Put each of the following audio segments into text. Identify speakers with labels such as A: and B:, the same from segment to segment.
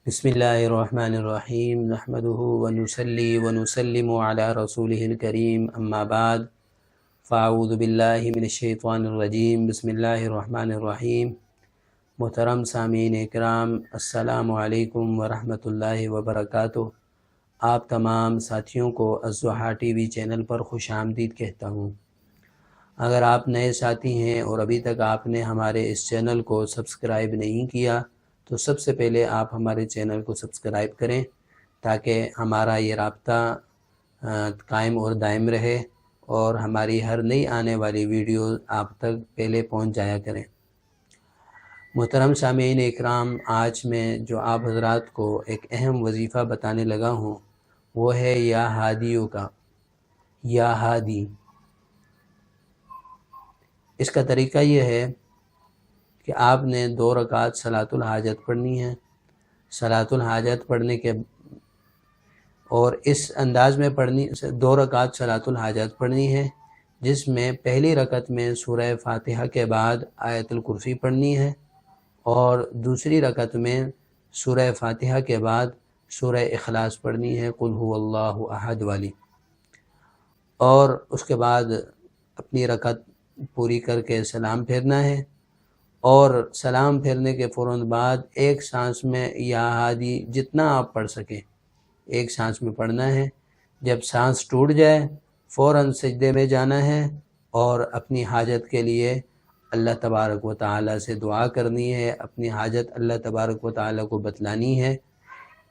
A: بسم اللہ الرحمن الرحیم نحمده ونصلی ونسلم علی رسولہ الکریم اما بعد فاعوذ باللہ من الشیطان الرجیم بسم اللہ الرحمن الرحیم۔ محترم سامعین اکرام، السلام علیکم ورحمۃ اللہ وبرکاتہ۔ آپ تمام ساتھیوں کو الضحیٰ ٹی وی چینل پر خوش آمدید کہتا ہوں۔ اگر آپ نئے ساتھی ہیں اور ابھی تک آپ نے ہمارے اس چینل کو سبسکرائب نہیں کیا تو سب سے پہلے آپ ہمارے چینل کو سبسکرائب کریں تاکہ ہمارا یہ رابطہ قائم اور دائم رہے اور ہماری ہر نئی آنے والی ویڈیو آپ تک پہلے پہنچ جایا کریں۔ محترم سامعین اکرام، آج میں جو آپ حضرات کو ایک اہم وظیفہ بتانے لگا ہوں وہ ہے یا ہادیوں کا، یا ہادی۔ اس کا طریقہ یہ ہے کہ آپ نے 2 رکعت صلاۃ الحاجت پڑھنی ہے۔ صلاۃ الحاجت پڑھنے کے اور اس انداز میں پڑھنی 2 رکعت صلاۃ الحاجت پڑھنی ہے، جس میں پہلی رکعت میں سورہ فاتحہ کے بعد آیت الکرسی پڑھنی ہے، اور دوسری رکعت میں سورہ فاتحہ کے بعد سورہ اخلاص پڑھنی ہے، قل هو اللہ احد والی، اور اس کے بعد اپنی رکعت پوری کر کے سلام پھیرنا ہے، اور سلام پھیرنے کے فوراً بعد ایک سانس میں یا ہادی جتنا آپ پڑھ سکیں ایک سانس میں پڑھنا ہے۔ جب سانس ٹوٹ جائے فوراً سجدے میں جانا ہے اور اپنی حاجت کے لیے اللہ تبارک و تعالیٰ سے دعا کرنی ہے، اپنی حاجت اللہ تبارک و تعالیٰ کو بتلانی ہے۔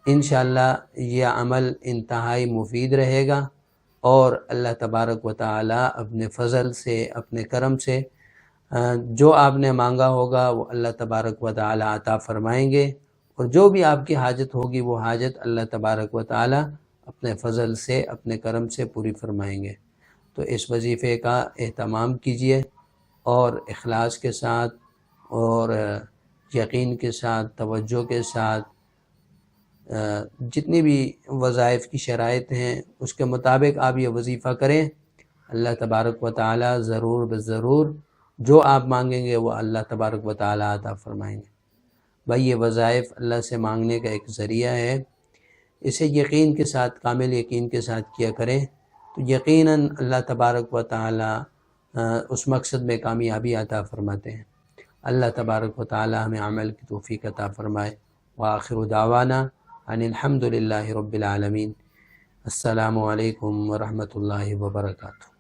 A: انشاءاللہ یہ عمل انتہائی مفید رہے گا، اور اللہ تبارک و تعالیٰ اپنے فضل سے، اپنے کرم سے جو آپ نے مانگا ہوگا وہ اللہ تبارک و تعالیٰ عطا فرمائیں گے، اور جو بھی آپ کی حاجت ہوگی وہ حاجت اللہ تبارک و تعالیٰ اپنے فضل سے، اپنے کرم سے پوری فرمائیں گے۔ تو اس وظیفے کا اہتمام کیجیے، اور اخلاص کے ساتھ اور یقین کے ساتھ، توجہ کے ساتھ، جتنی بھی وظائف کی شرائط ہیں اس کے مطابق آپ یہ وظیفہ کریں۔ اللہ تبارک و تعالیٰ ضرور بضرور جو آپ مانگیں گے وہ اللہ تبارک و تعالیٰ عطا فرمائیں گے۔ بھائی، یہ وظائف اللہ سے مانگنے کا ایک ذریعہ ہے، اسے یقین کے ساتھ، کامل یقین کے ساتھ کیا کریں تو یقیناً اللہ تبارک و تعالیٰ اس مقصد میں کامیابی عطا فرماتے ہیں۔ اللہ تبارک و تعالیٰ ہمیں عمل کی توفیق عطا فرمائے۔ وآخر دعوانا ان الحمد للہ رب العالمین۔ السلام علیکم ورحمۃ اللہ وبرکاتہ۔